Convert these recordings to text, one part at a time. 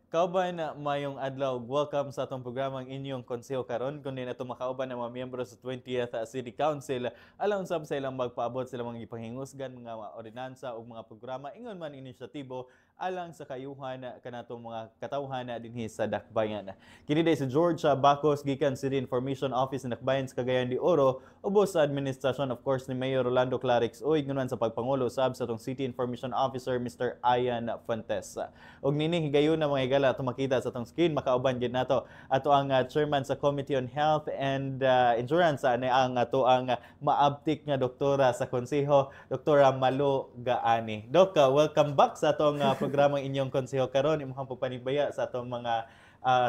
Kauban na mayong adlaw, welcome sa atong programang inyong konseho karon kundi na makauban ng mga miyembro sa 20th City Council alang sab sa ilang magpaabot sila mga ipangingusgan mga ordinansa o mga programa ingon man inisyatibo alang sa kayuhan kanatong mga katawhan dinhi sa Dakbayan. Kini day si George Bacos gikan City Information Office ng Dakbayan sa Cagayan de Oro ubos sa administrasyon of course ni Mayor Rolando Clarix o ingon sa pagpangulo sab sa atong City Information Officer Mr. Ian Fuentes. Og nini higayon na mga higala ato makita sa atong screen makauban gid nato ato ang chairman sa Committee on Health and Insurance ani ang ato ang maabtik nga doktora sa konseho, Doktora Malo Gaani. Dok, welcome back sa atong programang inyong konseho karon. Imong panibaya sa atong mga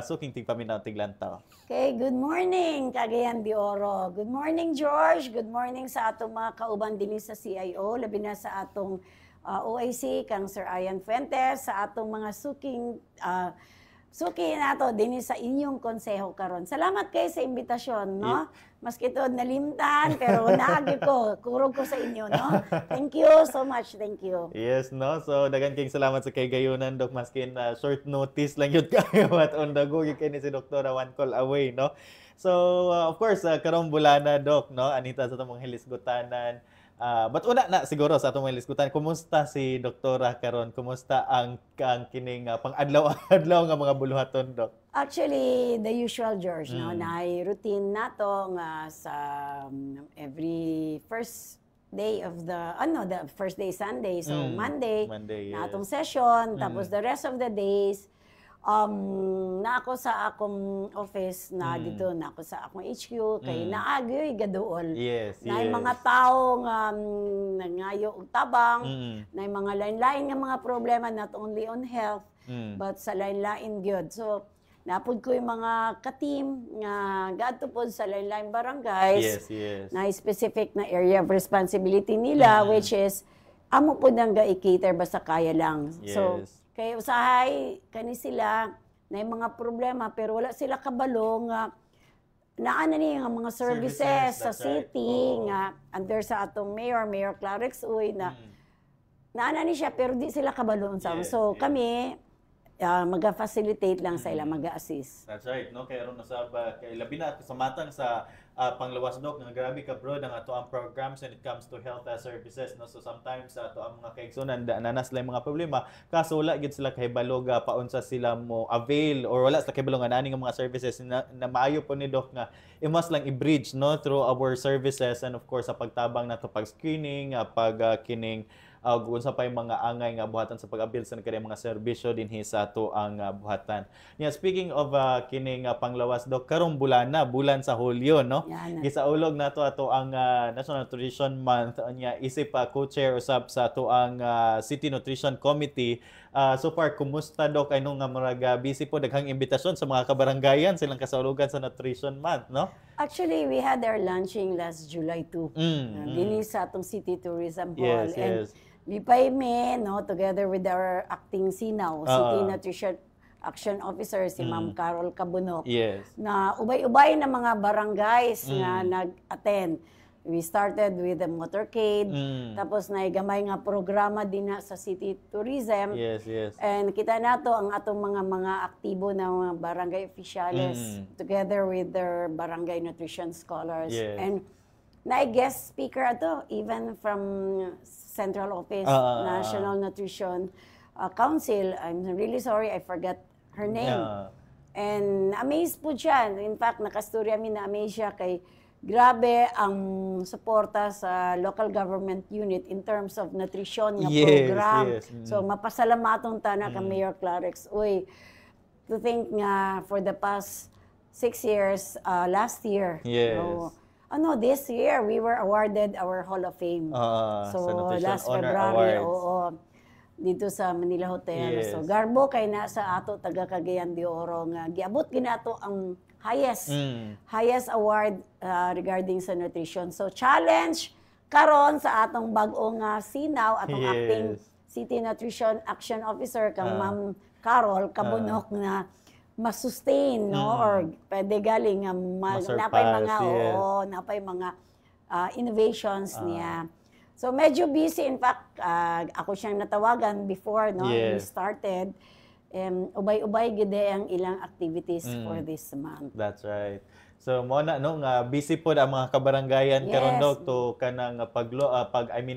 suking tigpaminaw tiglantaw. Okay, good morning, Cagayan de Oro. Good morning, George. Good morning sa atong mga kauban din sa CIO, labi na sa atong OIC, kang Sir Ian Fuentes, sa atong mga suki nato din sa inyong konseho karon. Salamat kayo sa imbitasyon, no? Maski ito nalimtan, pero naagi ko, kurog ko sa inyo, no? Thank you so much, thank you. Yes, no? So, dagan kayong salamat sa kay gayunan, Dok. Maskin short notice lang yun kayo at on the go, yung kayo ni si Doktora one call away, no? So, of course, karong bulana, Dok, no? Anita sa itong mga hilisgutanan. But una na siguro sa atong mga liskutan, kumusta si Doktora karon? Kumusta ang kining pang-adlaw-adlaw nga mga buluhaton, Dok? Actually, the usual, George, no? Na routine nato nga sa every first day of the first day Sunday. So, Monday Monday, na yes. atong session. Tapos the rest of the days, na ako sa akong office na dito na ako sa akong HQ kay naagyoy gaduol. Yes, na yes. mga tao nga nangayo og tabang, na mga lain-lain nga mga problema not only on health but sa lain-lain gyud. So napud ko yung mga ka-team nga gadto pod sa lain-lain barangays. Yes, yes. Na specific na area of responsibility nila which is amo pod nang ga-cater basta kaya lang. So Yes. kaya usahay, kani sila, na yung mga problema, pero wala sila kabalo nga naana niya nga mga services sa That's right. city, nga under sa atong Mayor Clarix Uy, na naana ni siya, pero di sila kabalo sa Yes, So yes. kami, mag-facilitate lang sa ila, mag-assist. That's right, no? Kaya ron nasab kay labi na sa matang sa panglawas, Dok, nga grabe ka bro ang ato ang programs when it comes to health services, no? So sometimes ato ang mga kaigsunan nanas lang mga problema kaso wala gid sila kahibalo paunsa sila mo avail or wala sila kahibalo nga nani nga mga services na maayo po ni Doc nga imas lang i-bridge, no, through our services and of course sa pagtabang nato pag-screening, kining kung sa pa yung mga angay nga buhatan sa pag-abil sa nagkari mga serbisyo dinhi sa ato ang buhatan. Yeah, speaking of kining panglawas, Dok, karong bulan sa Hulyo, no? Yan. Gisaulog nato ato ang National Nutrition Month nya isip co-chair usab sa ato ang City Nutrition Committee. So far kumusta, Dok, ay nung nga murag busy po daghang imbitasyon sa mga kabaranggayan silang kasaulugan sa Nutrition Month, no? Actually, we had our launching last July 2. Dinhi sa atong City Tourism Hall. Yes, And yes. lipay me, no, together with our acting SINAW, City Nutrition Action Officer, si Ma'am Carol Cabunok, Yes. na ubay-ubay na mga barangays nga nag-attend. We started with the motorcade, tapos na gamay nga programa din na sa City Tourism. Yes, yes. And kita nato ang atong mga aktibo na mga barangay officials together with their barangay nutrition scholars. Yes. And na-guest speaker ato even from Central Office, National Nutrition Council. I'm really sorry, I forgot her name. Yeah. And amazed po siya. In fact, nakastorya mi na amazed siya kay grabe ang suporta sa local government unit in terms of nutrition nga Yes, program. yes. So mapasalamatong ta na ka Mayor Clarix. Uy, to think nga for the past 6 years, last year, Yes. this year we were awarded our Hall of Fame. Sa So Nutrition last Honor February, Awards. dito sa Manila Hotel. Yes. So garbo kay na sa ato taga Cagayan de Oro nga giabot ginato ang highest award regarding sa nutrition. So challenge karon sa atong bag-o nga SINAW, atong Yes. acting City Nutrition Action Officer kang Ma'am Carol Cabunok na ma-sustain, no, or pwede galing nga Ma-surpass, napay mga yes. napay mga innovations niya. So medyo busy, in fact ako siyang natawagan before, no, we Yes. started. ubay-ubay gid ang ilang activities for this month. That's right. So mo na no nga busy pod ang mga kabaranggayan karon Yes. Dok to kanang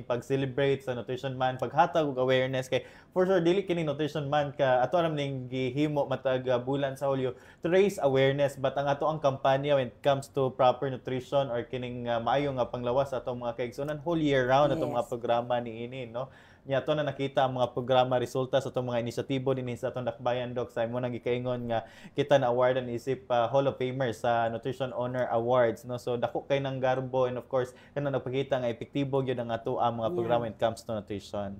pag-celebrate sa Nutrition Month, paghatag og awareness kay for sure dili kini Nutrition Month ka ato alam ning gihimo matag bulan sa Hulyo to raise awareness, but ang ato ang kampanya when it comes to proper nutrition or kining maayo nga panglawas sa atong mga kaigsunan whole year round atong mga Yes. programa niini no. Nya ato na nakita ang mga programa resulta sa atong mga inisyatibo dinhi sa atong dakbayan Dok, sa imo nang gikaingon nga kita na awardan isip Hall of Famers sa Nutrition Honor Awards no. So dako kay nang garbo, and of course kana nagpakita nga epektibo gyud ang ato ang mga programa when it comes to nutrition.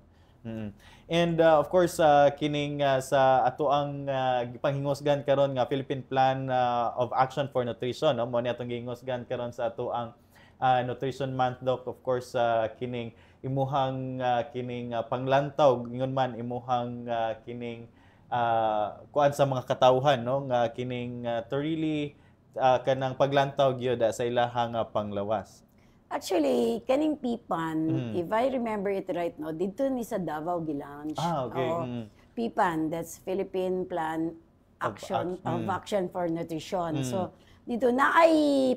And of course kining sa ato ang gipanghingusgan karon nga Philippine Plan of Action for Nutrition no, mo ni atong gihingusgan karon sa ato ang Nutrition Month Dok. Of course kining imuhang kining panglantaw ingon man imuhang kining kuan sa mga katawhan no nga kining to really kanang paglantaw gyud sa ilahang panglawas. Actually, kaning PPAN, if I remember it right now, dito ni sa Davao gilaunch. Okay. Oo. PPAN, that's Philippine Plan of Action for Nutrition. So, dito na ay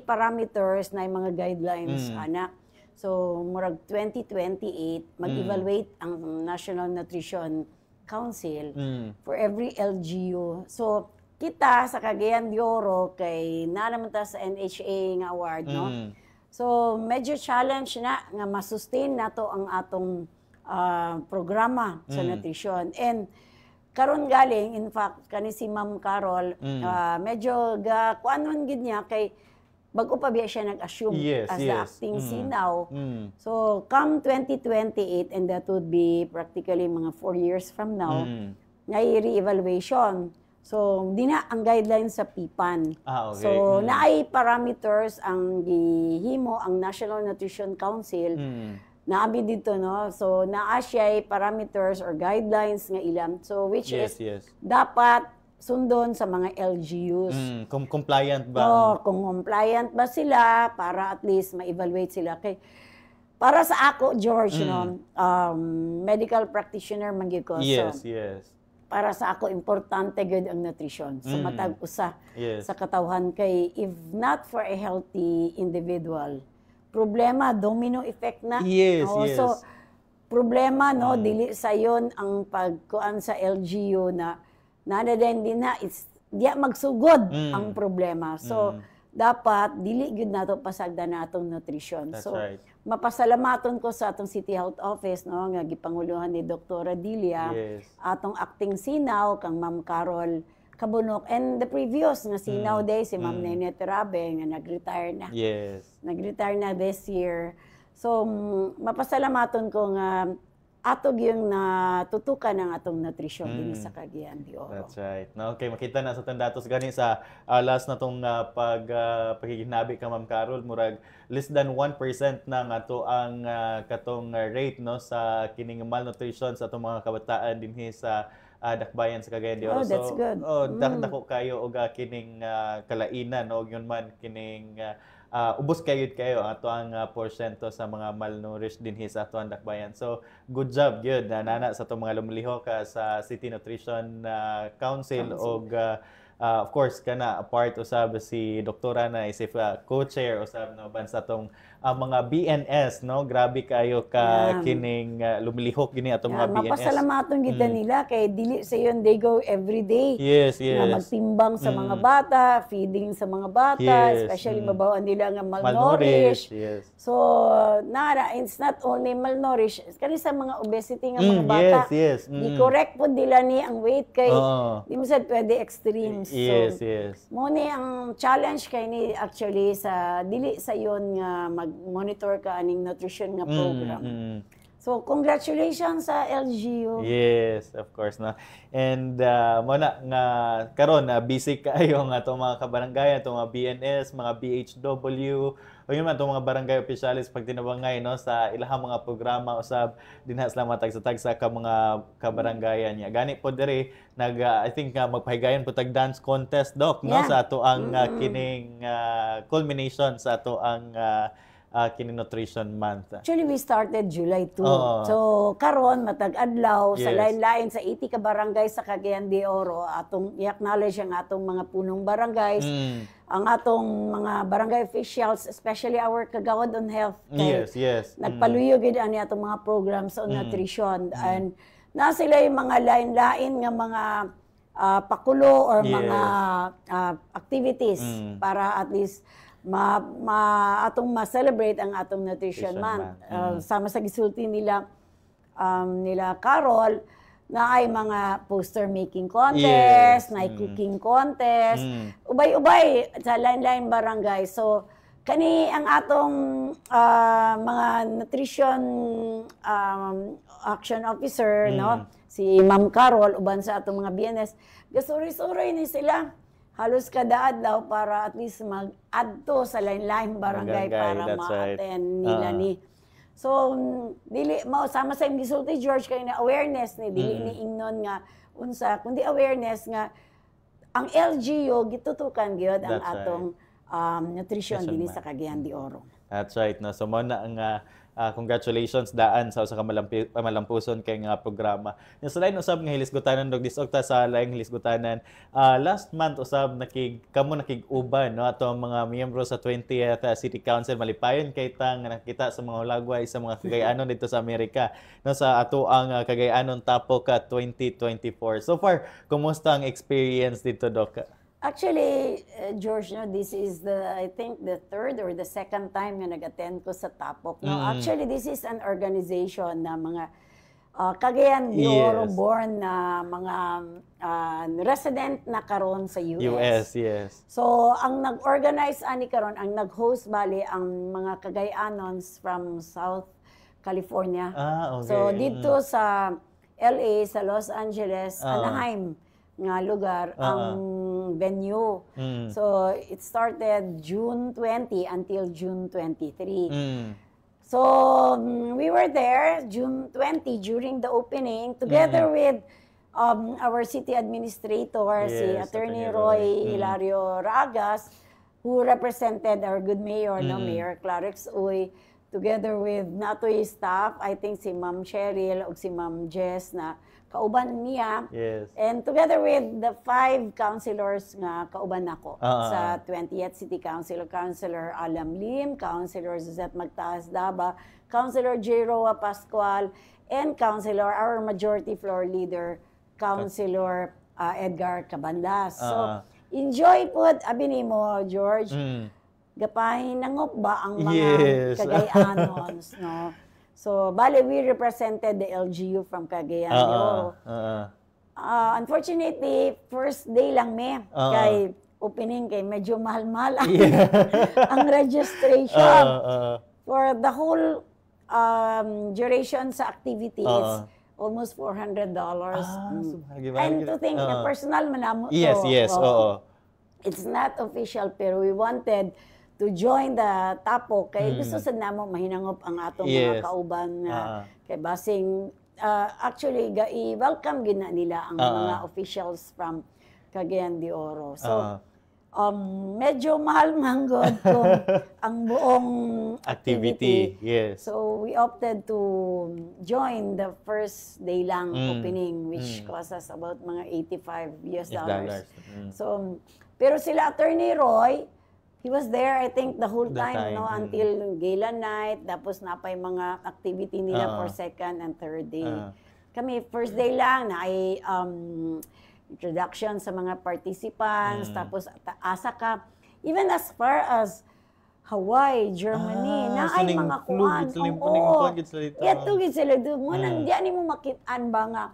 parameters na mga guidelines, ana. So, murag 2028, mag-evaluate ang National Nutrition Council for every LGU. So, kita sa Cagayan de Oro kay naman ta sa NHA nga award, no? So, medyo challenge na nga masustain nato ang atong programa sa nutrition. And karon galing, in fact, kani si Ma'am Carol, medyo kuanon gid niya kay bago pa biya siya nag-assume as the acting SINAW. So, come 2028, and that would be practically mga 4 years from now, ngay re-evaluation. So, di na ang guidelines sa PPAN. Okay. So, naay parameters ang gihimo ang National Nutrition Council. Naabi dito, no? So, naa siya parameters or guidelines nga ilam. So, which is dapat sundon sa mga LGUs. Compliant ba? So, kung compliant ba sila para at least ma-evaluate sila. Kay, para sa ako, George, no? Medical practitioner man gyud ko. Yes, So, yes. para sa ako, importante gyud ang nutrition sa matag usa sa katawhan. Kay if not for a healthy individual, problema, domino effect na. Yes, yes. So, problema, no, dili sayon ang pagkuan sa LGU na nadadain din na, diya magsugod ang problema. So, dapat, dili gyud nato pasagda na atong nutrition. That's so, right. Mapasalamaton ko sa atong City Health Office, no, nga gipanguluhan ni Dr. Dilia, atong acting SINAW, kang Ma'am Carol Cabunok, and the previous nga SINAW day, si Ma'am Nene Terabe, nga nag-retire na. Yes. Nag-retire na this year. So, mapasalamaton ko nga ato yung natutukan ng atong nutrition din sa Cagayan de Oro. That's right. No, okay, makita na sa tandatos gani sa last na tong pagiginabi ka Ma'am Carol, murag less than 1% na nga to ang katong rate no sa kining malnutrition sa atong mga kabataan dinhi sa dakbayan sa Cagayan de Oro. Oh, that's good. Dako kayo og kining kalainan no yun man kining ubos kayo ato ang porsyento sa mga malnourished dinhi sa ato ang dakbayan. So good job gyud nana sa ato mga lumilihok sa City Nutrition Council og of course kana part usab si doktora na isip co-chair usab no ban sa atong mga BNS no, grabe kayo ka kining lumilihok gini atong mga BNS. Mapasalamaton gid nila kay dili sa yon they go every day. Yes. Na magtimbang sa mga bata, feeding sa mga bata, especially mabawaan nila nga malnourished. Yes. So it's not only malnourished, kani sa mga obesity nga mga bata. Yes. Di-correct po nila ni ang weight kay di mo sad pwede extremes. Yes. Mo ni ang challenge kay ni actually sa dili sa yon nga mag-monitor ka aning nutrition nga program. So congratulations sa LGU. Yes, of course na. And mo na nga karon busy kayo nga atong mga kabarangay, atong mga BNS, mga BHW, o yun man itong mga barangay officials pag tinabangay no, sa ilahang mga programa usab dinha sa matag-tag sa mga kabarangayan niya. Gani po diri I think magpahigayon po tag dance contest Doc no sa ato ang kining culmination sa ato ang kini Nutrition Month. Actually, we started July 2. Oo. So, karon matag adlaw sa Yes. lain-lain sa 80 ka barangay sa Cagayan de Oro, atong i-acknowledge ang atong mga punong barangays, ang atong mga barangay officials, especially our Kagawad on Health. Yes. Nagpaluyo gid ani atong mga programs on nutrition, and na sila yung mga lain-lain nga mga pakulo or mga activities para at least atong ma-celebrate ang atong Nutrition Month. Sama sa gisulti nila Carol, na ay mga poster making contest, na ay cooking contest, ubay-ubay sa lain-lain barangay. So, kani ang atong mga nutrition action officer, no? Si Ma'am Carol, uban sa atong mga BNS, gasuri-suri ni sila halos kada adlaw para at least mag-add to sa lain-lain barangay para ma-attend nila ni. So, dili sama sa imong gisulti George kay na awareness ni dili ni ingnon nga unsa kundi awareness nga ang LGU gitutukan gyud ang atong nutrition dinhi sa Cagayan de Oro. That's right. No? So, mo na ang congratulations daan sa usa ka malampuson kay nga programa. Yung sa lain usab nga hilisgutanan dog disokta sa laing hilisgutanan. Last month usab kamo nakig-uban no ato mga miyembro sa 20th City Council malipayon kay ta nga nakita sa mga hulagway sa mga Cagayanon dito sa Amerika no sa ato ang Cagayanon Tapok 2024. So far, kumusta ang experience dito, Doc? Actually, George, no, this is I think the third or the second time na nag-attend ko sa Tapok. No? Actually, this is an organization na mga Cagayan de Oro born na mga resident na karon sa US. Yes. So, ang nag-organize ani karon, ang nag-host bali ang mga Cagayanons from South California. Okay. So, dito sa LA, sa Los Angeles, Anaheim nga lugar ang venue. So, it started June 20 until June 23. So, we were there June 20 during the opening together with our city administrator, si Attorney Roy Hilario Ragas, who represented our good mayor, no, Mayor Clarix Uy, together with natoy staff, I think si Ma'am Cheryl o si Ma'am Jess na kauban niya. And together with the 5 councilors nga kauban nako sa 20th City Council, Councilor Alam Lim, Councilor Zuzette Magtaas Daba, Councilor J. Roa Pascual, and Councilor, our majority floor leader, Councilor Edgar Cabandas. So, enjoy po, abi mo, George. Gapahinangop ba ang mga Cagayanons, no? So, bale, we represented the LGU from Cagayan de Oro. Unfortunately, first day lang kay opening kay medyo mahal-mahal ang registration. For the whole duration sa activity, it's almost $400. And to think na personal manamo to. Yes. It's not official, pero we wanted to join the Tapok kay gusto sad namo mahinangop ang atong mga kauban nga kay basing actually i-welcome gina nila ang mga officials from Cagayan de Oro. So medyo mahal manggod kung ang buong activity. So we opted to join the first day lang opening, which cost us about mga $85. So pero sila Attorney Roy, he was there, I think, the whole time, no, until gala night. Tapos napay mga activity nila for second and third day. Kami, first day lang, na ay introduction sa mga participants. Tapos asa ka, even as far as Hawaii, Germany, na ay mga kuhan. Yato gid sila doon. Munang diyan mo makitaan ba nga,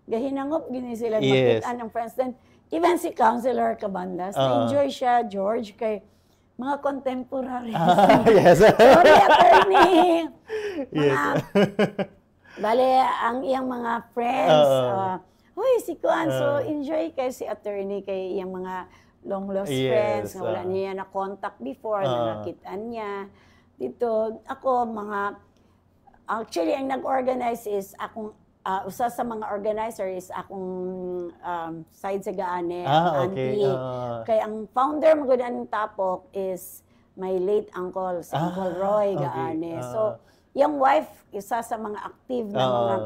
gahinangop gini sila makitaan ng friends. Then, even si Councilor Cabandas, na-enjoy siya, George, kay mga contemporary. Sorry, attorney. Bale, ang iyang mga friends, huy, si Kuan, so enjoy kay si attorney, kay iyang mga long-lost friends, na wala niya na-contact before, na nakitaan niya. Dito, ako, actually, ang nag-organize is akong, usa sa mga organizer is akong side sa gaane, auntie. Kaya ang founder mo ng Tapok is my late uncle, si Uncle Roy, okay. gaani. So, yung wife, isa sa mga active na mga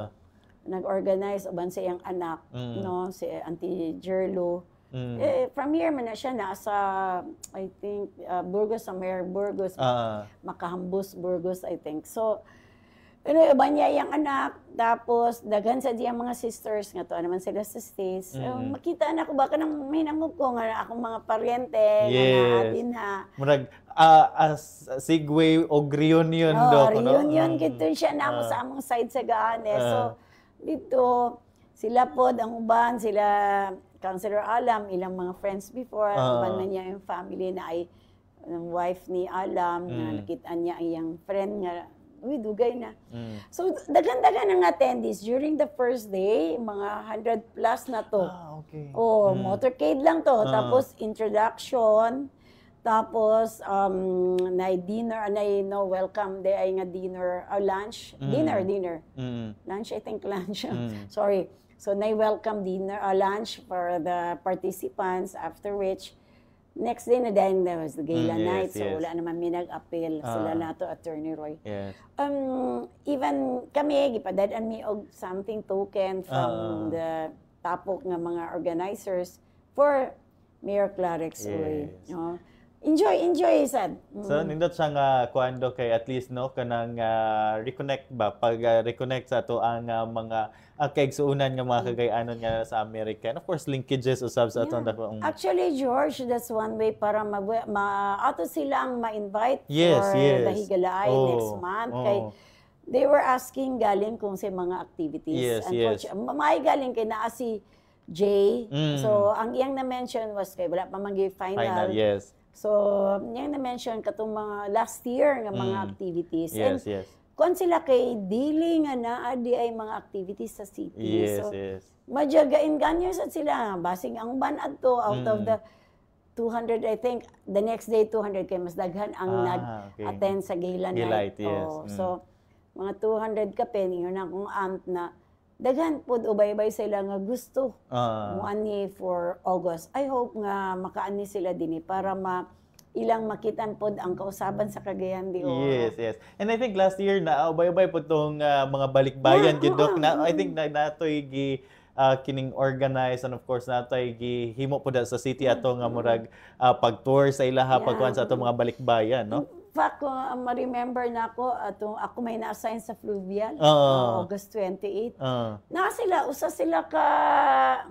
nag-organize uban sa iyang anak, no, si Auntie Jerlo. From here man na siya nasa, I think, Burgos, somewhere, Burgos, Makahambus, Burgos, I think. So, iba niya yung anak, tapos daghan sa diyang mga sisters, nga to naman sila sa States. Makita na ko baka nang minangog ko nga akong mga paryente, nga atin ha. Murag, segue o reunion do ko, no? Reunion, kito siya na mo sa among side sa gaane. So, dito, sila pod, ang uban, sila, Councilor Alam, ilang mga friends before, uban na niya yung family na ay, wife ni Alam, na nakita niya ang iyang friend nga, uy, dugay na. So, dagan-dagan ang attendees. During the first day, mga 100 plus na to. Okay. Motorcade lang to. Tapos, introduction. Tapos, dinner, welcome day ay nga dinner, lunch. Dinner. Lunch, I think lunch. Sorry. So, welcome dinner, lunch for the participants, after which, next day na dahil there was the gala night, so wala naman may nag-appeal. Sila nato, Attorney Roy. Yes. Even kami, gipadadaan mi og something token from the tapok nga mga organizers for Mayor Clarix Roy. Enjoy, sad. So, nindot siya nga kuando kay at least, no, kanang reconnect ba? Pag reconnect sa ato ang mga kaigsuunan nga mga kagayanon nga sa Amerika. And of course, linkages usab sa ato. Actually, George, that's one way para ato silang ma-invite for the Higalaay next month. Kay they were asking galing kung sa mga activities. May galing kay naa si Jay. So, ang iyang na-mention was kay wala pa final. So, yung na-mention katong mga last year nga mga activities. Kung sila kay dili nga naa di ay mga activities sa city. Madjagain ganyo sa sila. Basing ang banad to out of the 200, I think, the next day 200 kay mas daghan ang nag-attend sa gala night. So, mga 200 ka yun akong aunt na daghan pod ubay-ubay sila nga gusto mo ani for August. I hope nga makaani sila dinhi para ilang makitan pod ang kausaban sa Cagayan de Oro. Yes. And I think last year na ubay-ubay po tong mga balikbayan gidok na I think natoy kining organize, and of course natoy gihimo pod sa city ato nga murag pag-tour sa ilaha pagkuan sa ato mga balikbayan, no? In fact, ma-remember na ako may na-assign sa Fluvial, August 28. Usa sila ka,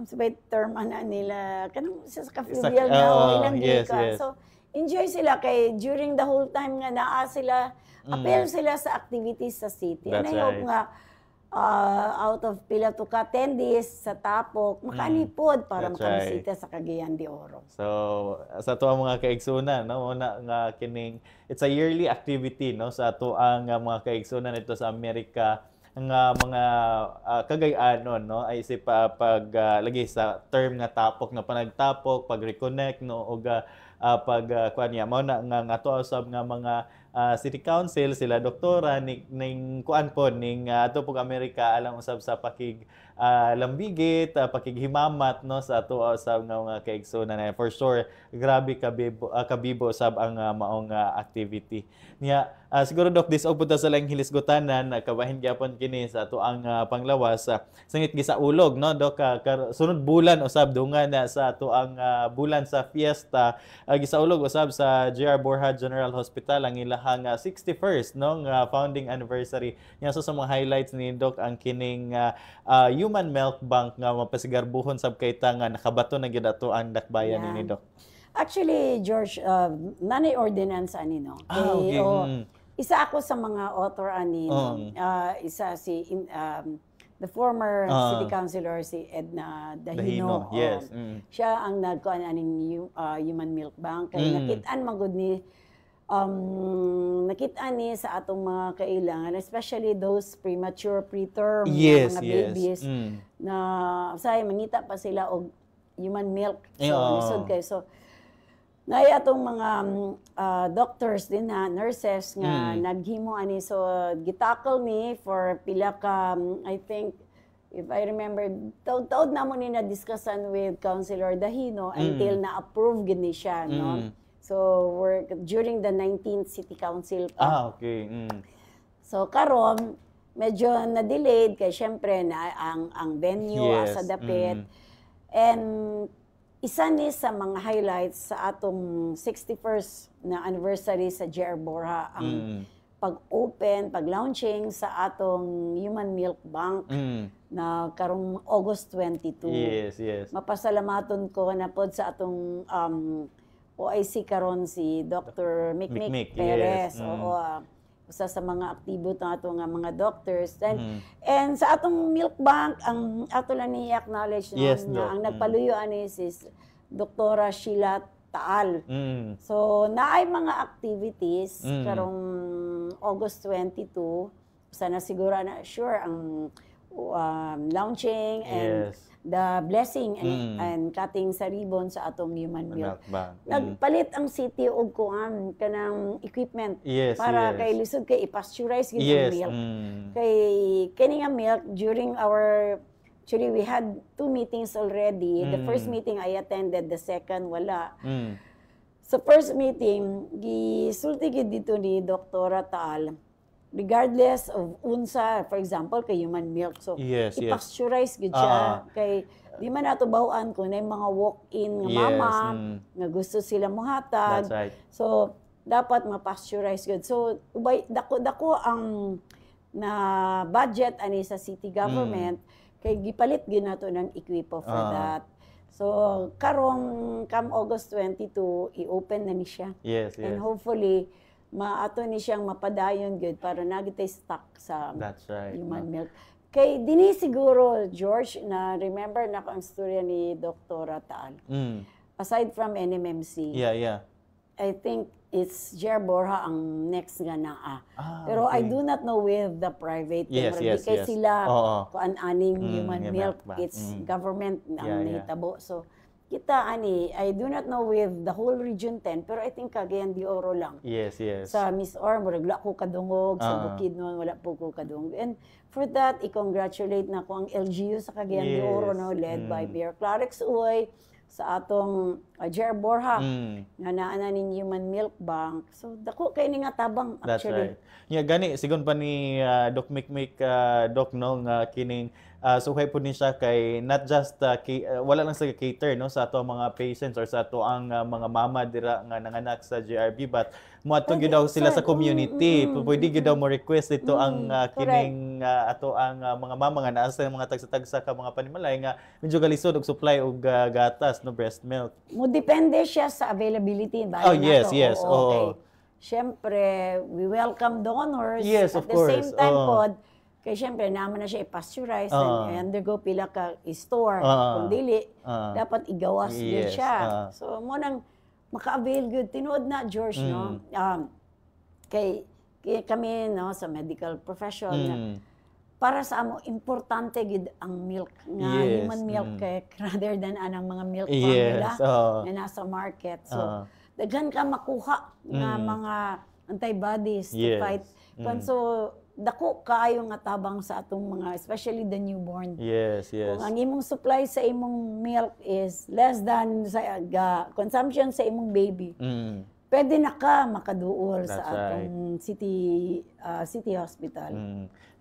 sabay term nila, kanang sa Fluvial na ilang ka. So, enjoy sila kay during the whole time nga naa sila, appeal sila sa activities sa city. And I hope nga, out of pila to ka 10 days sa tapok, makanipod para makabisita sa Cagayan de Oro. So, sa ato ang mga kaigsunan, no, una nga kining it's a yearly activity, no, sa ato ang mga kaigsunan ito sa Amerika, ang mga kagayanon, no, ay isip lagi sa term nga tapok na panagtapok, pag-reconnect, no, o kuan niya mao na nga ato usab nga mga city council sila doktora ning kuan pod ning ato pug Amerika alang usab sa pakig lambigit, pakighimamat, no, sa ato usab nga mga kaigsunan na for sure grabe kabibo usab ang maong activity niya. Siguro Dok, this og punta sa lang hilisgutanan kabahin gyapon kini sa ato ang panglawas sangit gi sa ulog, no, Dok, sunod bulan usab dungan na sa ato ang bulan sa fiesta gisaulog usab sa JR Borja General Hospital ang ilahang 61st, no, founding anniversary niya. So sa mga highlights ni Doc ang kining human milk bank nga mapasigarbuhon sab kay ta nga nakabato na gyud ato ang dakbayan ni Doc. Actually, George, nanay ordinance ani, no. Isa ako sa mga author ani, isa si the former city councilor si Edna Dahino. Yes. Siya ang nagkuan aning human milk bank kay nakit-an magud ni nakit-an ni sa atong mga kailangan, especially those premature preterm mga babies na say mangita pa sila og human milk. So lisod kay so nay atong mga doctors din na nurses nga naghimo ani, so gitackle ni for pila ka I think if I remember taud na mo ni na discussion with Councilor Dahino until na approve gini siya, no. So we're during the 19th City Council pa. Okay. So karon medyo na-delayed kay syempre na ang venue Yes. sa dapit. And isa ni sa mga highlights sa atong 61st na anniversary sa JR Borja ang pag-open, pag-launching sa atong Human Milk Bank na karong August 22. Yes. Mapasalamaton ko na pod sa atong OIC karon si Dr. Mikmik Perez. Yes. Oo, usa sa mga aktibo na ato nga mga doctors. And sa atong milk bank, ang ato lang ni acknowledge Yes, nga Doc. ang nagpaluyo ani si Doktora Sheila Taal. So, naay mga activities karong August 22. Sana siguro na sure ang launching and Yes. the blessing and cutting sa ribbon sa atong human milk. Milk bank. Nagpalit ang city og kuan kanang equipment Yes, para yes. kay lisod kay i-pasteurize gyud Yes. ang milk. Kay kini nga milk during our actually we had 2 meetings already. The first meeting I attended, the second wala. Sa first meeting, gisulti gid dito ni Doktora Taal, regardless of unsa, for example, kay human milk. So, Yes, yes. i-pasteurize gid siya. Kay di man nato bawaan kung na mga walk-in nga Yes, mama nga gusto sila That's mohatag. right. So, dapat ma-pasteurize gud. So, ubay dako ang na budget ani sa city government kay gipalit gyud nato ng equipo for that. So, karong come August 22, i-open na ni siya. Yes. And hopefully, maato ni siyang mapadayon good para nagitay stock sa That's right. human milk. Kay dini siguro, George, na remember na ko ang storya ni Dr. Taal. Aside from NMMC, Yeah. I think it's JR Borja ang next nga naa. Pero okay. I do not know with the private. Yes, Kay yes. sila, Oo. kuan aning human yung milk, milk ba? it's government ang Yeah. nahitabo. So, kita ani, I do not know with the whole Region 10, pero I think Cagayan de Oro lang. Yes. Sa Miss Or, wala ko kadungog. Sa Bukidnon, wala po ko kadungog. And for that, i-congratulate na ko ang LGU sa Cagayan de Oro, Yes. no, led by Mayor Clarix Uy, sa atong JR Borja, nga naana ning Human Milk Bank. So, dako kay ni nga tabang That's actually. right. Yeah, gani sigon pa ni Doc Mikmik Doc no nga kining suhay po ni siya kay not just wala lang sa cater no sa ato mga patients or sa ato ang mga mama dira nga nanganak sa GRB but moadto gyud daw sila sa community. Pwede gyud daw mo request dito ang kining ato ang mga mama nga naa sa mga tagsa-tagsa ka mga panimalay nga medyo galisod og supply og gatas no breast milk. Mo depende siya sa availability. Oh, yes. Okay. Siyempre, we welcome donors. Yes, At of the same course. time pod, kay siyempre, naman na siya i-pasteurize and undergo pila ka i-store. Kung dili, dapat igawas din Yes, siya. So, mo nang maka-avail good. Tinuod na, George, no? Kay kami, no, sa medical profession, na para sa amo, importante gid ang milk nga Yes, human milk kay rather than anang mga milk Yes, formula na nasa market. So, daghan ka makuha nga mga antibodies to Yes. fight. So, dako kaayo nga tabang sa atong mga, especially the newborn. Yes. Kung ang imong supply sa imong milk is less than sa consumption sa imong baby, pwede na ka makaduol sa That's atong city hospital.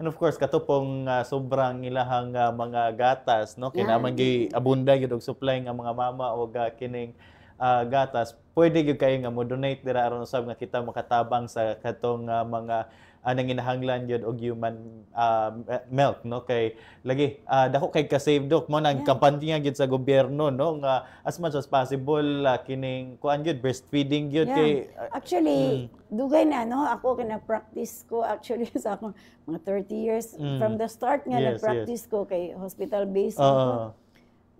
And of course katupong sobrang ilahang mga gatas no kinahanglan gyud abunda gyud og supply nga mga mama og kining gatas pwede gyud kayo nga mo donate dira aron usab nga kita makatabang sa katong mga nanginahanglan gyud og human milk no kay lagi dako kay ka-save dok mo nang kampanya gyud sa gobyerno no nga as much as possible kining kuan gyud breastfeeding gyud kay actually dugay na no ako nag-practice ko actually sa akong mga 30 years from the start nga nag-practice ko kay hospital based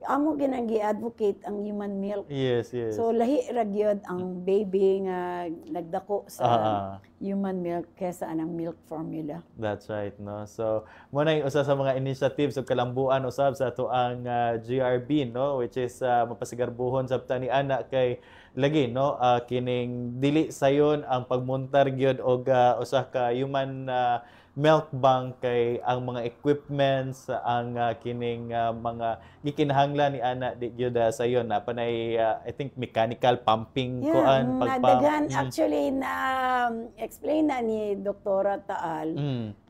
amo ginagi-advocate ang human milk. Yes. So lahi ra gyud ang baby nga nagdako sa human milk kaysa anang milk formula. That's right, no. So mo na usa sa mga initiatives ug kalambuan usab sa ato ang GRB no which is mapasigarbuhon sabta ni ana kay lagi no kining dili sayon ang pagmontar gyud og usa ka human milk bank kay ang mga equipments, ang kining mga gikinahanglan ni ana di gyud sayon na panay I think mechanical pumping kuan nadagan actually na explain na ni Doktora Taal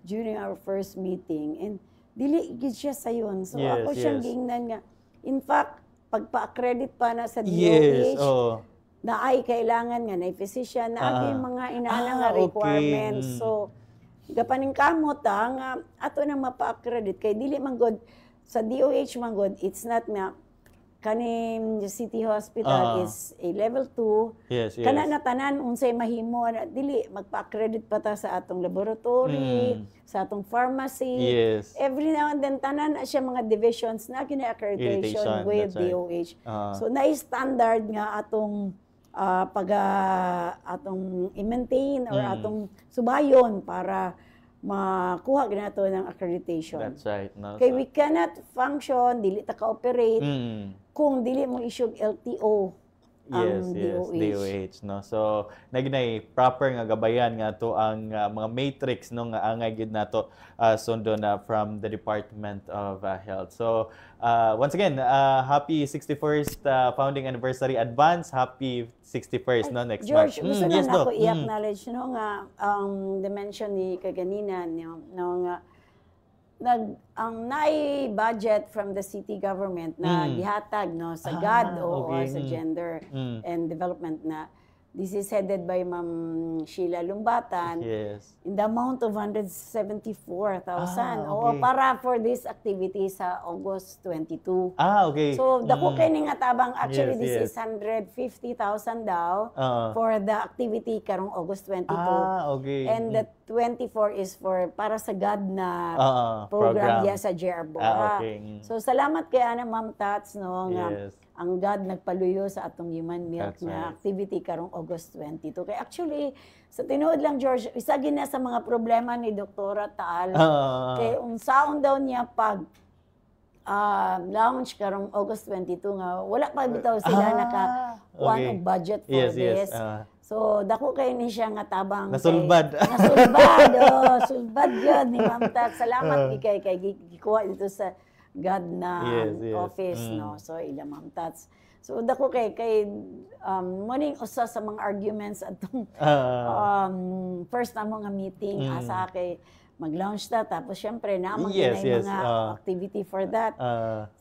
during our first meeting and dili gid siya sayon. So ako siyang gingnan nga in fact pagpa-accredit pa na sa DOH na ay kailangan nga na physician na yung mga inaana nga requirements. So gapaning kamot nga ato nang mapa-accredit kay dili man god sa DOH man god it's not nga kaning City Hospital is a level 2. Kana na tanan unsay mahimo na dili magpa-accredit pa ta sa atong laboratory, sa atong pharmacy. Every now and then tanan na siya mga divisions na kina-accreditation with DOH. So na-standard nga atong atong i-maintain or atong subayon para makuha ginato ng accreditation. That's right. No? Kay we cannot function, dili ta ka-operate kung dili mo issue LTO ang DOH. No? So, naginay proper nga gabayan nga to ang mga matrix no nga angay gid nato sundo na from the Department of Health. So, once again, happy 61st founding anniversary advance. Happy 61st no next March. George, gusto na ako i-acknowledge no nga ang dimension ni kaganina no nga ang budget from the city government na gihatag no sa GAD o sa gender and development na this is headed by Ma'am Sheila Lumbatan in the amount of 174,000 para for this activity sa August 22. So dako kay ning atabang actually this is 150,000 daw for the activity karong August 22. And the 24 is for para sa GAD na program diya sa JR Bora. So salamat kay ana Ma'am Tats no nga ang GAD nagpaluyo sa atong human milk na activity karong August 22. Kay actually, sa tinuod lang George, isa gid na sa mga problema ni Doktora Taal. Kay unsaon daw niya pag launch karong August 22 nga wala pa bitaw sila naka budget for this. So dako kay ni siya nga tabang nasulbad. Sulbad yun ni Ma'am Tat. Salamat kay gikuha dito sa GAD na office no. So ila Ma'am Tats. So dako kay morning usa sa mga arguments atong first na mga meeting asa kay mag-launch ta tapos syempre na mga activity for that.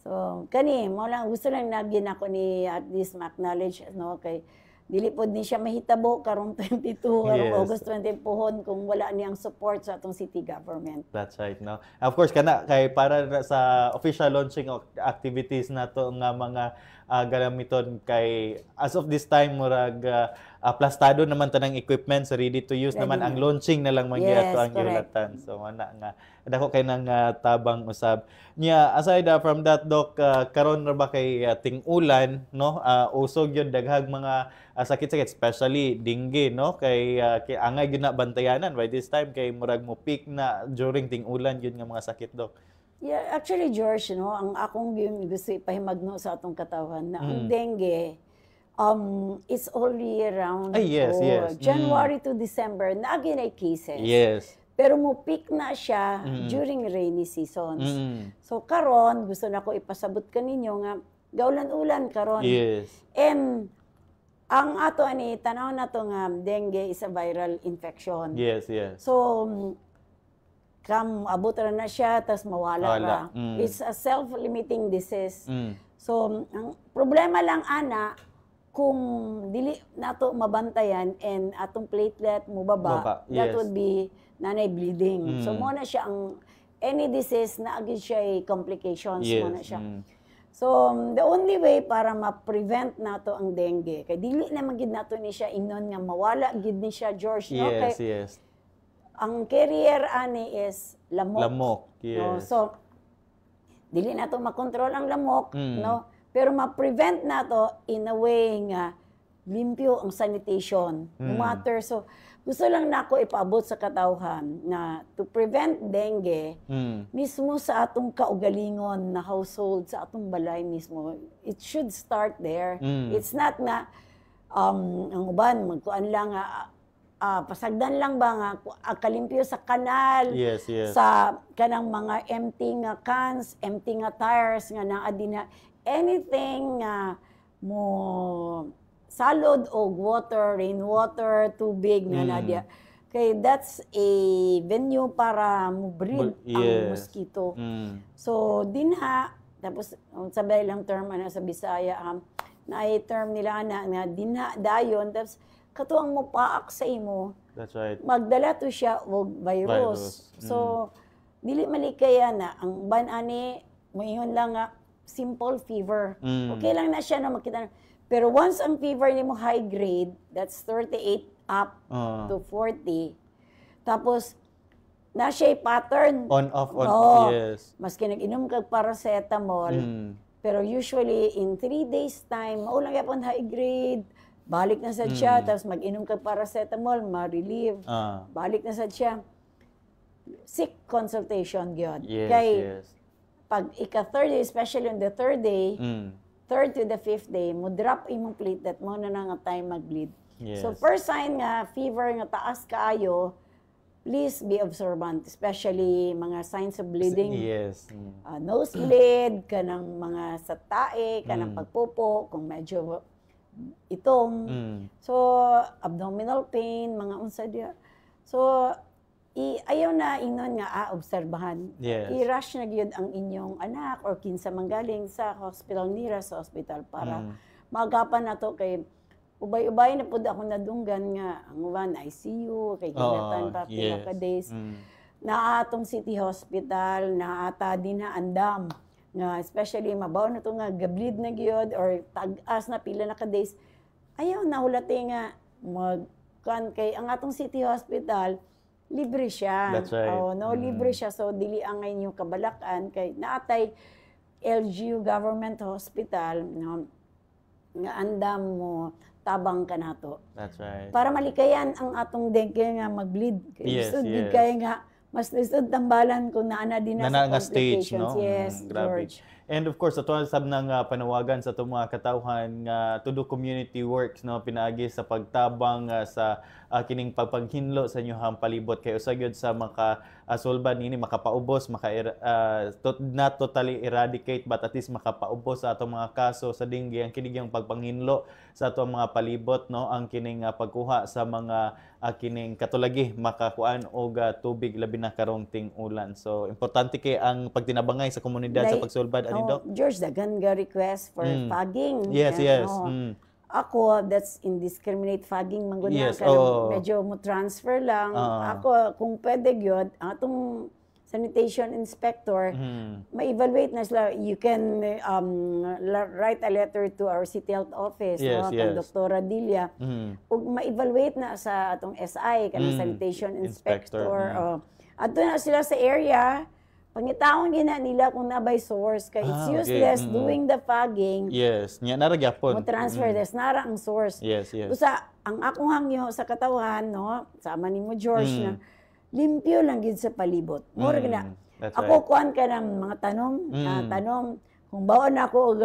So kani mo lang gusto lang nagin ako ni at least ma-acknowledge no kay dili pod ni siya mahitabo karong 22 karong August 20 pohon kung wala niyang support sa atong city government. That's right no. Of course kana kay para sa official launching activities nato nga mga galamiton kay as of this time murag plastado naman tanang equipment so ready to use naman ang launching na lang mangyat ang gilatan. So ana nga dako kay nang tabang usab niya aside from that doc karon ra ba kay ting-ulan no usog yun daghang mga sakit-sakit especially dengue no kay angay gyud na bantayanan by this time kay murag mo peak na during ting-ulan gyud nga mga sakit doc. Yeah, actually George no ang akong gusto ipahimagno sa atong katawan na ang dengue it's all year round. January to December naagin ay cases. Pero mo peak na siya during rainy seasons. So karon gusto na ko ipasabot kaninyo nga gaulan-ulan karon. And ang ato ani tanaw na to nga dengue is a viral infection. So abot na siya tas mawala ra. It's a self-limiting disease. So ang problema lang ana kung dili nato mabantayan and atong platelet mo baba, that would be nanay bleeding. So mo na siya ang any disease na agad siya complications mo na siya. So the only way para ma-prevent nato ang dengue kay dili naman gid nato ni siya ingnon nga mawala gid ni siya George no kay ang carrier ani is lamok. No? So dili nato makontrol ang lamok no pero ma-prevent nato in a way nga limpyo ang sanitation no matter. So gusto lang nako ipaabot sa katawhan na to prevent dengue mismo sa atong kaugalingon na household sa atong balay mismo it should start there. It's not na ang uban magkuan lang pasagdan lang ba nga kalimpyo sa kanal, Yes, yes. sa kanang mga empty nga cans, empty nga tires nga naa din na anything nga mo salud o water, rainwater, tubig nga nadya. Kay that's a venue para mo breed ang mosquito. So dinha tapos sabay lang term ana sa Bisaya na ay term nila nga dinha dayon tapos katuang mo paak sa imo. That's right. Magdala to siya og virus. So dili malikaya na ang ban ani moingon lang nga simple fever. Okay lang na siya na makita. Pero once ang fever nimo high grade, that's 38 up to 40. Tapos na siya pattern. On off yes. Maski nag-inom kag paracetamol. Pero usually in 3 days time, maulang yapon high grade, balik na sad siya, tapos mag-inom kag paracetamol, ma-relieve. Balik na sad siya. Seek consultation gyud. Yes. Pag ika-third day, especially on the third day, third to the fifth day, mo drop imong platelet mo na nga time mag-bleed. Yes. So first sign nga fever nga taas kaayo, please be observant, especially mga signs of bleeding. Yes. Nosebleed, kanang mga sa tae, kanang pagpupo, kung medyo itong. So abdominal pain, mga unsa diya. So ayaw na ingnon nga obserbahan. Yes. I-rush na gyud ang inyong anak or kinsa manggaling sa hospital nira sa hospital para maagapan nato kay ubay-ubay na pud ako nadunggan nga ang uban ICU kay kinatan pa pila ka days. Na atong City Hospital na ata din na andam nga especially mabaw na to nga gablid na gyud or tag-as na pila na ka days. Ayaw na hulati nga kay ang atong City Hospital libre siya. That's right. Libre siya. So, dili ang inyong kabalakan. Kay naatay LGU Government Hospital, nga andam mo, tabang ka nato. That's right. Para malikayan ang atong dengue nga mag-bleed. Yes. Kaya nga, mas lisod tambalan kung naana din na sa stage, complications. no? Yes, Grabe. George. And of course, ato sab nang panawagan sa itong mga katawhan nga to do community works, no, pinaagi sa pagtabang sa kining pagpaghinlo sa inyong palibot kay usa gyud sa makasulban nini makapaubos not totally eradicate but at least makapaubos sa atong mga kaso sa dengue ang kining pagpanghinlo sa atong mga palibot, no, ang kining pagkuha sa mga kining katulagi makakuan og tubig labi na karong ting-ulan. So importante kay ang pagtinabangay sa komunidad sa pagsulbad ani Doc. George, dagan ga request for fogging. Yes. Ako, that's indiscriminate fogging mangguna. Yes, medyo mo transfer lang. Ako, kung pwede yun, atong sanitation inspector, ma-evaluate na sila. You can write a letter to our City Health Office, kang Dr. Dilia, ug ma-evaluate na sa atong SI, kanang sanitation inspector. Ato na sila sa area, pangitaon gina nila kung nabay source kay it's useless doing the fogging. Yes, nya nara gyapon. Mo transfer des nara ang source. Yes. Usa ang akong hangyo sa katawhan, no, sama nimo George na limpyo lang gid sa palibot. Mura gina. Ako kuan ka ng mga tanom kung baon ako og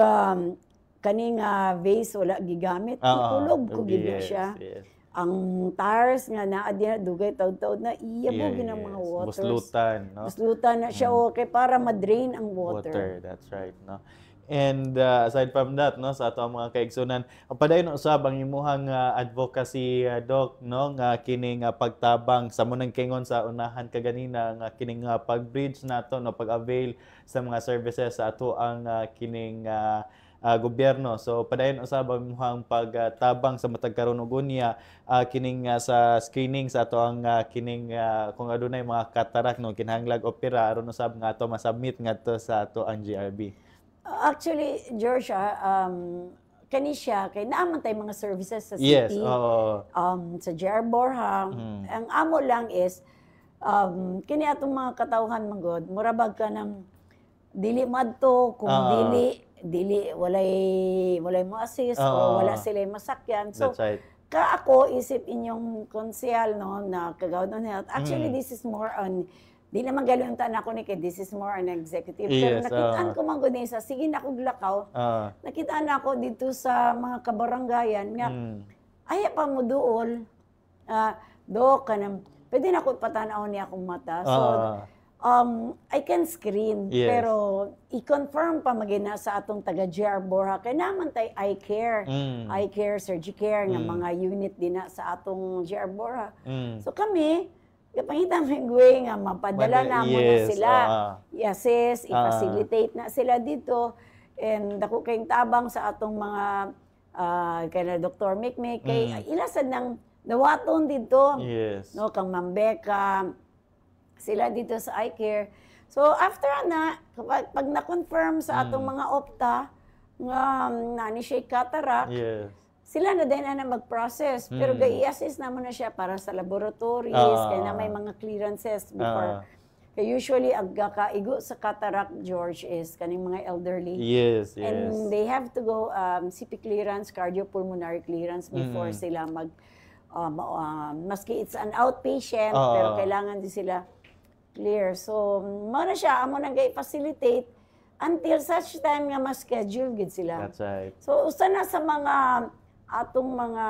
kaning vase wala gigamit, itulog ko gid na siya. Yes. Ang tires nga naa diha dugay taud-taud na iyabo ginang mga waters. Buslutan, no? Buslutan na siya okay para ma-drain ang water. That's right, no? And aside from that, no, sa ato mga kaigsunan, padayon usab ang imuhang advocacy, Doc, no, nga kining pagtabang sa munang kingon sa unahan kaganina nga kining pag-bridge nato, no, pag-avail sa mga services sa ato ang kining gobyerno. So padayon usab ang imuhang pagtabang sa matag karon ug unya kining sa screening sa ato ang kining kung adunay mga katarak, no, kinahanglag opera aron usab nga ato masubmit ngadto sa ato ang GRB. Actually, George, kani siya, kay naaman tayo mga services sa city. Yes, sa JR Borja. Ang amo lang is, kini atong mga katawhan manggod, murabag ka ng dili madto, kung dili walay mo assist, o wala sila masakyan. So, that's right. Ka ako, isip inyong konsyal, no, na kagawad ng health. Actually, this is more on, di naman galuntan ako ni kay this is more an executive. Pero nakitaan ko man gud sa sige na kog lakaw. Nakitaan ako dito sa mga kabaranggayan nga aya pa mo duol. Dok, pwede na ko patanaw niya akong mata. So, I can screen, Yes. pero i-confirm pa magina sa atong taga GR Borja. Kaya naman tayo eye care, Surgicare, nga mga unit din na sa atong GR Borja. So kami, kapangita may nga mapadala na mo na sila. I-assess, i-facilitate na sila dito. And ako kayong tabang sa atong mga kaya Dr. Mikmik, kay ilasad ng nawaton dito. Yes. No, kang Mambeka, sila dito sa eye care. So, after na, pag na-confirm sa atong mga opta, nga nani siya cataract, Yes. sila na din na mag-process. Pero i-assist naman na siya para sa laboratories, kaya na may mga clearances before. Kaya usually, ang kakaigo sa cataract, George, is kaning mga elderly. Yes, yes. And they have to go CP clearance, cardiopulmonary clearance before sila maski it's an outpatient, pero kailangan din sila clear. So, muna siya, amo nang i-facilitate until such time nga ma-schedule gid sila. That's right. So, usa na sa mga atong mga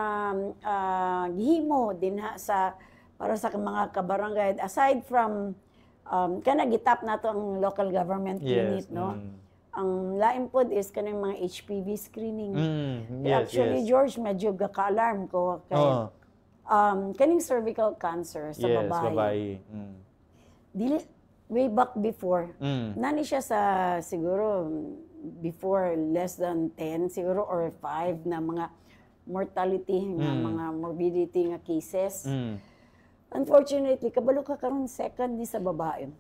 gihimo din sa para sa mga kabarangay, aside from kana gitap nato ang local government unit, no? Ang lain pod is kanang mga HPV screening. Actually, George, medyo gaka-alarm ko kay kaning cervical cancer sa babae. Dili, way back before, nani siya sa siguro before less than 10 siguro or 5 na mga mortality nga mga morbidity nga cases. Unfortunately, kabalo ka karon second ni sa babae.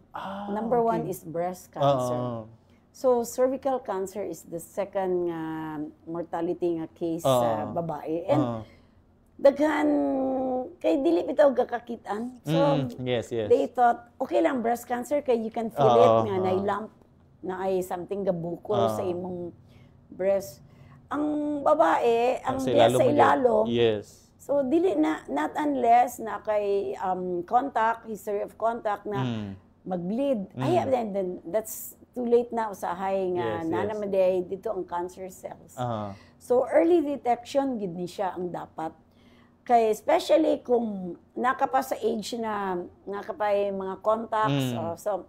Number 1 is breast cancer. So cervical cancer is the second nga mortality nga case sa babae. And daghan kay dili bitaw gakakitan. So yes. they thought okay lang breast cancer kay you can feel it nga na lump na ay something gabukol sa imong breast. Ang babae ang diya sa ilalo. Yes. So dili na not unless na kay history of contact na mag-bleed. Ay then that's too late na usahay nga naman dito ang cancer cells. So early detection gid ni siya ang dapat. Kay especially kung nakapa sa age na nakapa mga contacts, so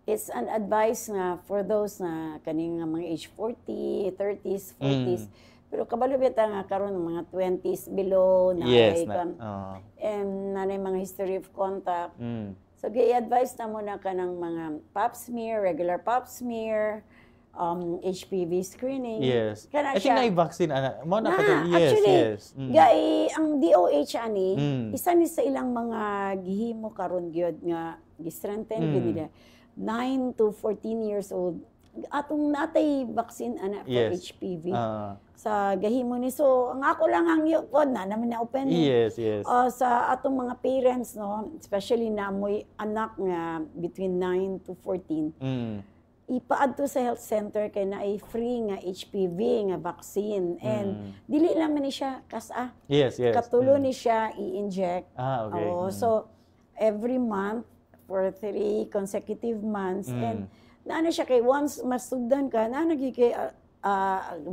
it's an advice nga for those na kaning mga age 40, 30s, 40s. Pero kabalo bita nga karon ng mga 20s below na and nanay mga history of contact. So gi-advise na mo na kanang mga pap smear, regular pap smear, HPV screening. Yes. Kana I think siya. na-vaccine. Mo na Actually, ang DOH ani, isa ni sa ilang mga gihimo karon gyud nga gi-strengthen gyud nila. 9 to 14 years old. Atong natay vaccine ana for HPV. Sa gahimo ni so ang ako lang ang pod na naman na open. Yes. Sa atong mga parents no, especially na mo'y anak nga between 9 to 14. Ipaadto sa health center kay na ay free nga HPV nga vaccine and dili naman ni siya kasa. Yes. Katulo ni siya i-inject. Okay. So every month for 3 consecutive months and naano siya kay once masugdan ka na nagigay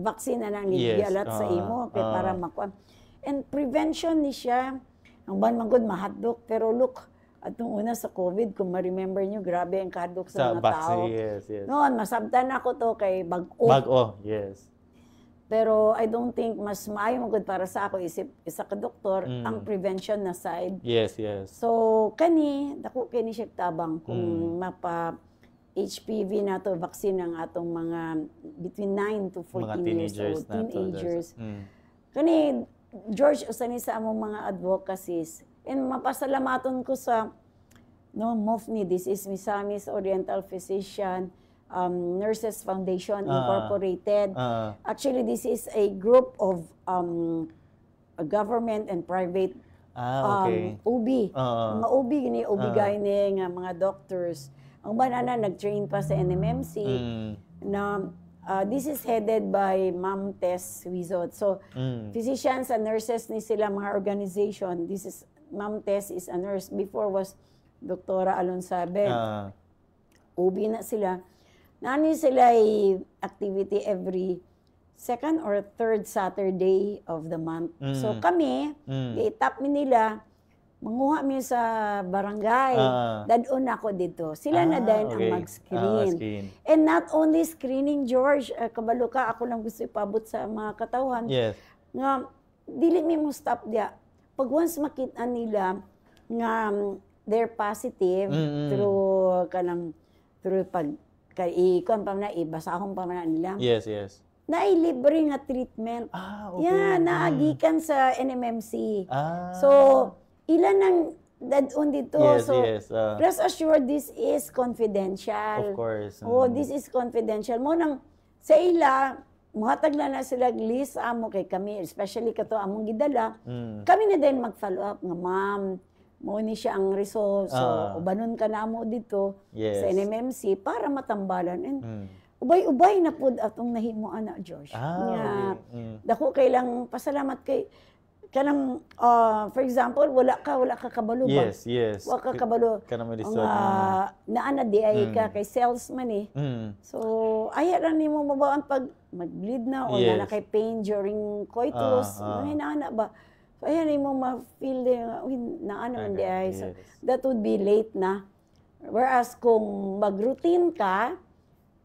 vaccine na nang gialat sa imo kay para makuha. And prevention ni siya ang ban man gud mahadlok pero look atong una sa COVID, kung ma-remember nyo, grabe ang kadok sa mga tao. Yes. Noon, masabtan ako to kay bag-o. Bag-o, yes. Pero I don't think mas maayo magod para sa ako isip isa ka doktor ang prevention na side. Yes. So dako kani siya tabang kung mapa HPV na to vaccine ang atong mga between 9 to 14 years old teenagers. Kani George usa ni sa among mga advocacies and mapasalamaton ko sa MOFNI, this is Misamis Oriental Physician Nurses Foundation Incorporated. Actually, this is a group of a government and private OB. Mga OB, OB-GYN nga mga doctors. Ang banana nag-train pa sa NMMC na this is headed by Ma'am Tess Wizot. So, physicians and nurses ni sila mga organization. This is Ma'am Tess is a nurse. Before was Doktora Alonsabe. OB na sila. Nani sila activity every second or third Saturday of the month. So kami, i-tap mi nila manguha mi sa barangay. Dadon ako dito. Sila na din ang mag-screen. And not only screening, George, kabalo ka, ako lang gusto ipabot sa mga katawhan. Yes. Nga, dili mi mo stop dia. Pag once makita nila nga they're positive through pag ikon pa na ibasahon pa na nila. Yes, yes. Nailibre nga treatment. Okay. Yeah, naagikan sa NMMC. So, ilan ang dadon dito. Yes, so, yes. Rest assured, this is confidential. Of course. Oh, this is confidential. Mo nang sa ila, muhatag na sila list amo kay kami, especially kato among gidala. Kami na din mag-follow up nga, ma'am, mo ni siya ang result. So, ubanon ka na mo dito sa NMMC para matambalan. And ubay-ubay na pud atong nahimuan na, Josh. Dako kay lang pasalamat kay kanang for example wala ka kabalo ba? Yes. Wala ka kabalo. Kanang medisod. Naana di ay ka kay salesman eh. So aya lang nimo mabawaan pag mag-bleed na o na kay pain during coitus. Naana ba? So aya nimo ma-feel naana man di ay. So, that would be late na. Whereas kung mag-routine ka,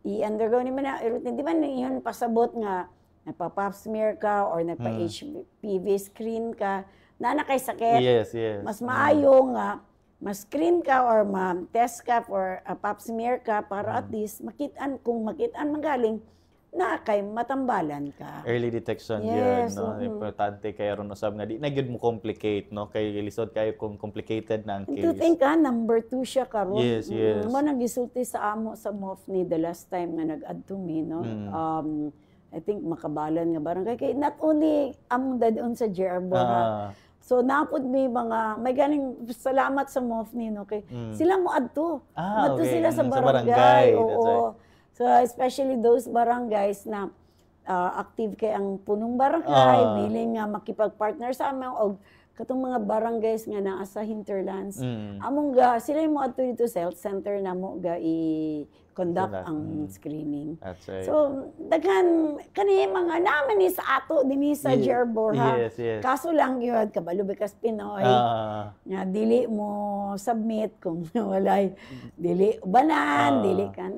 i-undergo naman na routine, di ba yun pasabot nga nagpa-pap smear ka or nagpa-HPV screen ka, na kay sakit. Yes. Mas maayo nga, mas-screen ka or ma-test ka or pap smear ka para at least kung makitaan magaling, na kay matambalan ka. Early detection yes, yun, no? Importante kay aron usab nga di na gyud mo complicate, no? Kay lisod kayo kung complicated na ang case. To think ka, number 2 siya karon. Yes. Mo nang gisulti sa amo sa MOFNI the last time nga nag-add to me, no? I think makabalan nga barangay kay not only among dadon sa JR Borja. So napod may galing salamat sa MOFNI, no? Kay sila mo adto. Adto sila sa barangay. Oo. So especially those barangays na active kay ang punong barangay, willing nga makipag-partner sa amin og katong mga barangays nga naa sa hinterlands. Among sila mo adto dito sa health center na mo conduct ang screening. That's right. So, daghan kani mga naman ni sa ato dinhi sa JR Borja. Yes. Kaso lang yun, kabalo bikas Pinoy. Nga dili mo submit kung walay dili ubanan, dili kan.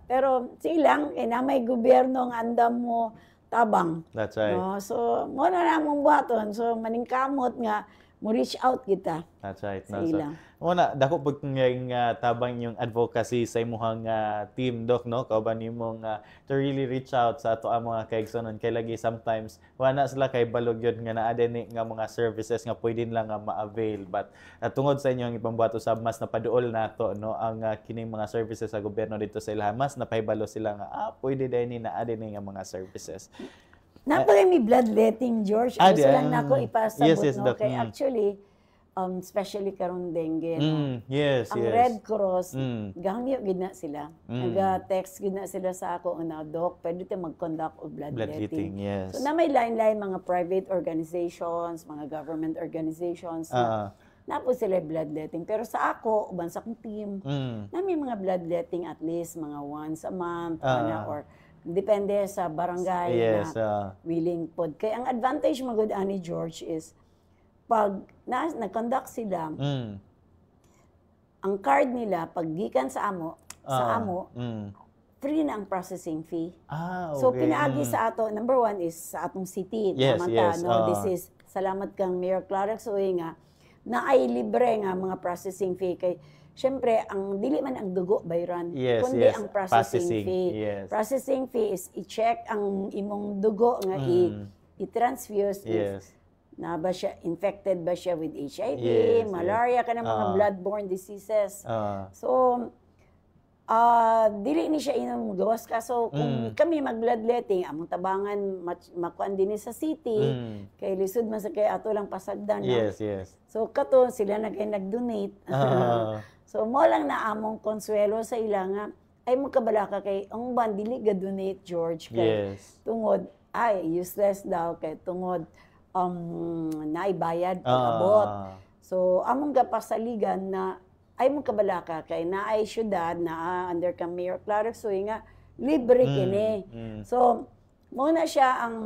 Pero silang na may gobyerno nga andam mo tabang. That's right. No? So, mo na namong buhaton. So, maningkamot nga mo reach out kita. That's right. Sa ilang. Una, dako pag ngayong tabang yung advocacy sa imuhang team, Doc, no? Kauban nimong to really reach out sa ato ang mga kaigsonon. Kay lagi sometimes, wala sila kay balog yun nga naadeni nga mga services nga pwede lang nga ma-avail. But tungod sa inyong ipambuhat usab, mas napaduol na to, no? Ang kining mga services sa gobyerno dito sa ilaha, mas napahibalo sila nga, pwede dahil naadeni nga mga services. Napagay may bloodletting, George. Gusto lang na ako ipasabot, yes, no? Kaya actually, especially karon dengue, no? Yes. Red Cross, gahangyo gid na sila. Nag-text gid na sila sa ako na, Doc, pwede tayo mag-conduct of bloodletting. Yes. So na may line-line mga private organizations, mga government organizations na po sila bloodletting. Pero sa ako, uban sa akong team, na may mga bloodletting at least mga once a month or depende sa barangay na willing pod. Kaya ang advantage magud ani George is pag nag-conduct sila, ang card nila pag gikan sa amo, free na ang processing fee. Okay. So pinaagi sa ato, number 1 is sa atong city. Yes. No? This is salamat kang Mayor Clarence Uy nga na ay libre nga mga processing fee kay syempre, ang dili man ang dugo bayran, kundi ang processing fee. Yes. Processing fee is i-check ang imong dugo nga i-transfuse if na ba siya infected ba siya with HIV, malaria ka ng mga bloodborne diseases. So dili ni siya inom gawas ka. So kung kami mag-bloodletting, among tabangan makuan din sa city, kay lisod man sa kay ato lang pasagdan. Yes. So kato sila nag-donate. So mo lang na among konsuelo sa ila nga ay mo kabalaka kay ang bandili ga donate George kay tungod ay useless daw kay tungod naibayad pag-abot. So among gapasaligan na ay mo kabalaka kay naay syudad na under ka Mayor Clarence Uy nga libre kini. So mo na siya ang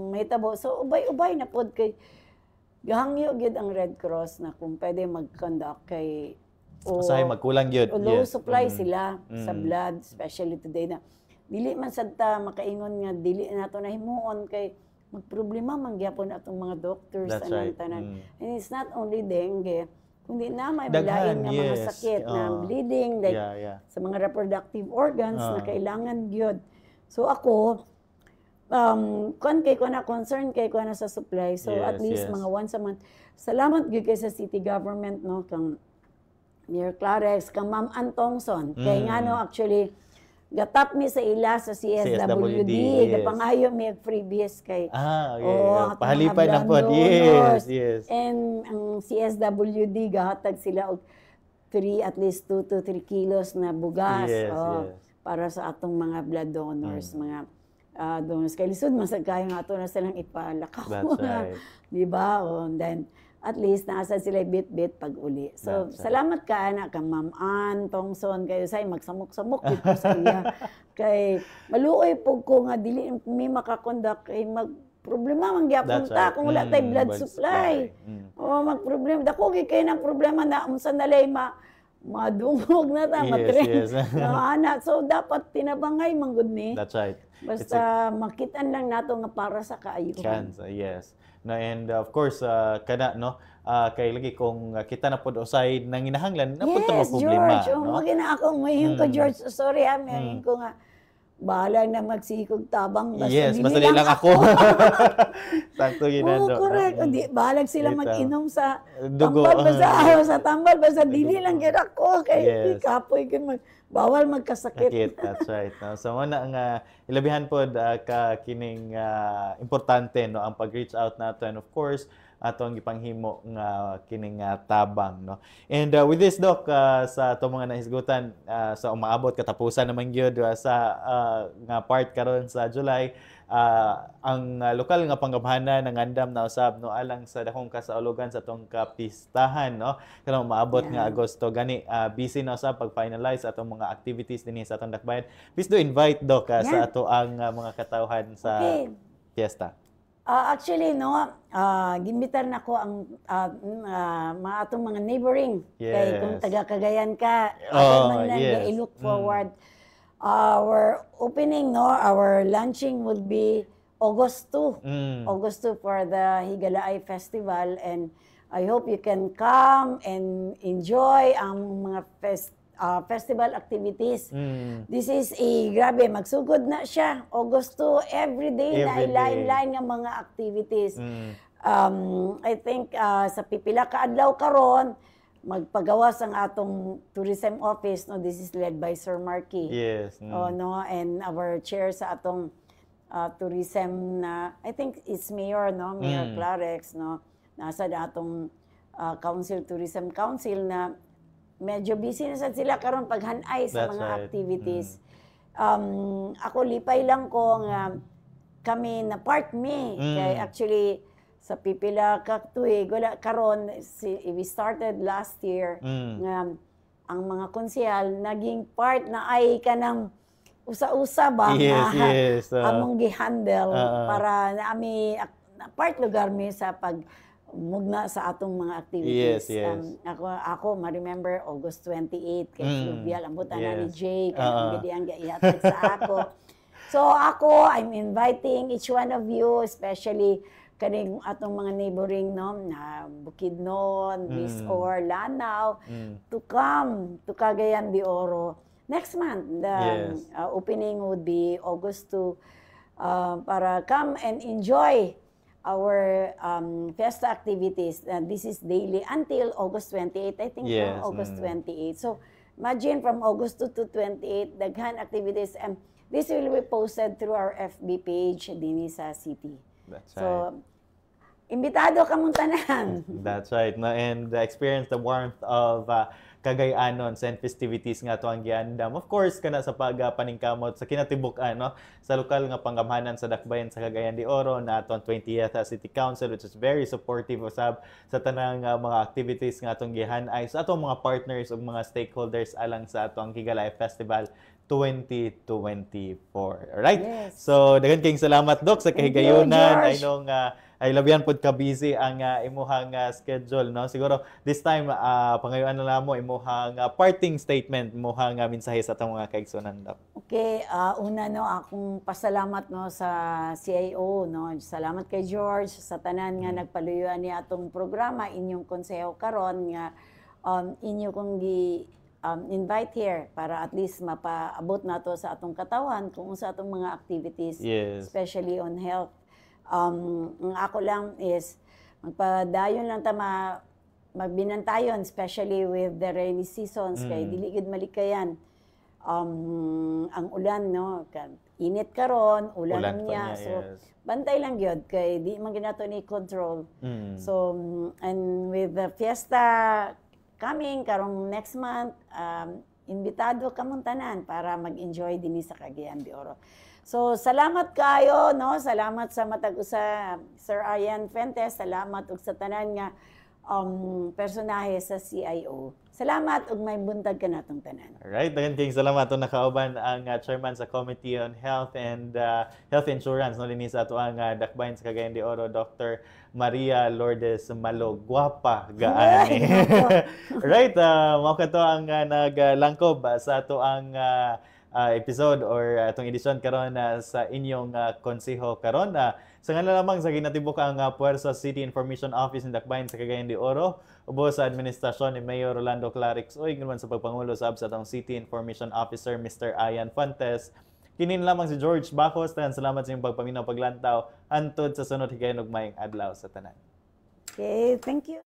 mahitabo. So ubay-ubay na pod kay gahangyo gyud ang Red Cross na kung pwede mag-conduct kay Usahay magkulang gyud. low supply sila sa blood, especially today na dili man sad ta makaingon nga dili nato na himuon kay magproblema man gyapon atong mga doctors That's right. tanan. And it's not only dengue, kundi na may Daghan, balain nga mga yes. sakit na bleeding like sa mga reproductive organs na kailangan gyud. So ako kon kay ko na concern kay ko na sa supply. So at least mga once a month. Salamat gyud kay sa city government no kang Mayor Clarex, kang Ma'am Antongson. Kay nga no actually gatap mi sa ila sa CSWD, gapangayo mi freebies kay pahalipay na po. Yes. And ang CSWD gahatag sila og at least 2 to 3 kilos na bugas para sa atong mga blood donors, mga donors kay lisod man sad kayo nga ato na silang ipalakaw. That's right. Di ba? And then at least nasa sila bit-bit pag uli. So, salamat ka na ka Ma'am Ann Tongson kayo say magsamok-samok dito sa iya. Kay maluoy pug ko nga dili mi makakondak kay problema man gyapon ta kung wala tay blood supply. Magproblema dako kay nang problema na unsa nalay madungog na ta matrend. Ana so dapat tinabangay man gud ni. That's right. Basta makitaan lang nato nga para sa kaayuhan. Yes. No, and of course kada no kay lagi kung kita na pod usay nang inahanglan na pod mo problema George, no. George, na ako ngayon ko George, sorry ngayon ko nga bahala na magsikog tabang basta basta lang ako. Sakto ginando. Correct. Di balag sila mag-inom sa dugo. tambal basta dili lang gyud ako kay kapoy kay bawal magkasakit. That's right. No? So una nga ilabihan pod ka kining importante no ang pag-reach out nato and of course atong gipanghimo nga kining tabang no. And with this Doc sa ato mga nahisgutan sa umaabot katapusan naman gyud sa nga part karon sa July ang lokal nga panggamhanan ng andam na usab no alang sa dakong kasaulugan sa atong kapistahan no kanang maabot nga Agosto gani busy na usab pag finalize atong mga activities dinhi sa atong dakbayan. Please do invite Doc sa ato ang mga katawhan sa fiesta. Actually, no, gimbitar na ko ang mga atong mga neighboring. Kay kung taga Cagayan ka, I look forward. Our opening, no, our launching will be August 2. August 2 for the Higalaay Festival. And I hope you can come and enjoy ang mga festival activities. This is grabe, magsugod na siya. August 2, everyday na lain-lain nga mga activities. I think sa pipila ka adlaw karon magpagawas ang atong tourism office no, this is led by Sir Marky. No, and our chair sa atong tourism na I think it's Mayor no, Mayor Clarex no. Nasa atong Tourism Council na medyo busy na sila karon paghanay sa mga activities. Ako lipay lang ko nga kami na part me kay actually sa pipila ka tuig wala karon we started last year nga ang mga konsehal naging part na ay kanang usa-usa ba among gi-handle para naami part lugar mi sa pag mugna sa atong mga activities. Ako ma-remember August 28 kay Fluvial ang buta na ni Jay kay ang gidiyang gihatag sa ako. So ako I'm inviting each one of you especially kaning atong mga neighboring no na Bukidnon, Bisor, Lanao to come to Cagayan de Oro next month. The opening would be August 2 para come and enjoy our fiesta activities. This is daily until August 28, I think. August 28. So, imagine from August 2 to 28, daghan activities. And this will be posted through our FB page din sa city. That's right. So, imbitado ka mong tanan. That's right. No? And experience the warmth of Cagayanon and festivities nga to ang giandam. Of course, kana sa pagpaningkamot sa kinatibuk-an no sa lokal nga panggamhanan sa dakbayan sa Cagayan de Oro na atong 20th City Council which is very supportive usab sa tanang mga activities nga atong gihan-ay sa atong mga partners ug mga stakeholders alang sa atong Higalaay Festival 2024. Alright? So, daghan kayong salamat Doc sa kahigayonan. I know nga ay labihan pud ka busy ang imuhang schedule, no? Siguro this time pangayuan na lang mo imuhang parting statement, imuhang mensahe sa atong mga kaigsunan, Doc. Okay, una no akong pasalamat no sa CIO no. Salamat kay George sa tanan nga nagpaluyuan ni atong programa inyong konseho karon nga inyo kong invite here para at least mapaabot nato sa atong katawan kung sa atong mga activities, especially on health. Ang ako lang is magpadayon lang ta magbinantayon, especially with the rainy seasons kay dili gid malikayan. Ang ulan no, init karon, ulan niya. So bantay lang gyud kay di man ginato ni control. So and with the fiesta coming karong next month, imbitado kamong tanan para mag-enjoy dinhi sa Cagayan de Oro. So salamat kayo no, salamat sa matag-usa Sir Ian Fuentes, salamat ug sa tanan nga personahe sa CIO. Salamat ug may buntag ka natong tanan. Alright, daghang kayong salamat to nakauban ang chairman sa Committee on Health and Health Insurance no dinhi sa ato ang dakbayan sa Cagayan de Oro, Dr. Maria Lourdes Malo. Guwapa gaani. Right, mao ka to ang naglangkob sa ato ang episode or itong edisyon karon sa inyong konseho karon. Sa nga lamang sa ginatibok ang Puwersa City Information Office ng Dakbayan sa Cagayan de Oro, ubos sa administrasyon ni Mayor Rolando Clarix Uy, ginaman sa pagpangulo sa atong City Information Officer Mr. Ian Fuentes. Kinin lamang si George Bacos. Tanan salamat sa inyong pagpaminaw paglantaw. Antod sa sunod higayon ug maayong adlaw sa tanan. Okay, thank you.